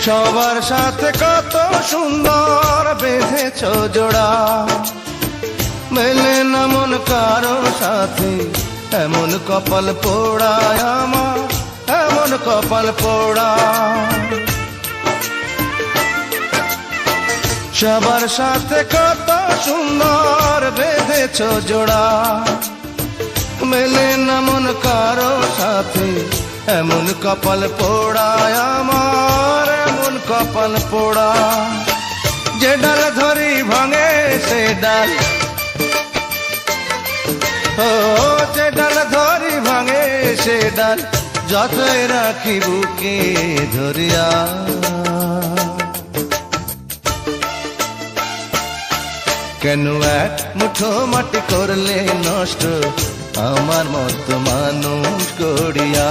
সবার সাথে কত সুন্দর বেঁধেছ জোড়া, মেলে না মন কারো সাথে, এমন কপাল পোড়া আমার, এমন কপাল পোড়া। সবার সাথে কত সুন্দর বেঁধেছ জোড়া, মেলে না মন কারো সাথে, এমন কপাল পোড়া আমার, এমন কপাল পোড়া। যে ডাল ধরি ভাঙে সে ডাল, ও যে ডাল ধরি ভাঙে সে ডাল, যতই রাখি বুকে ধরিয়া। কেন এক মুঠো মাটি করলে নষ্ট আমার মতো মানুষ করিয়া।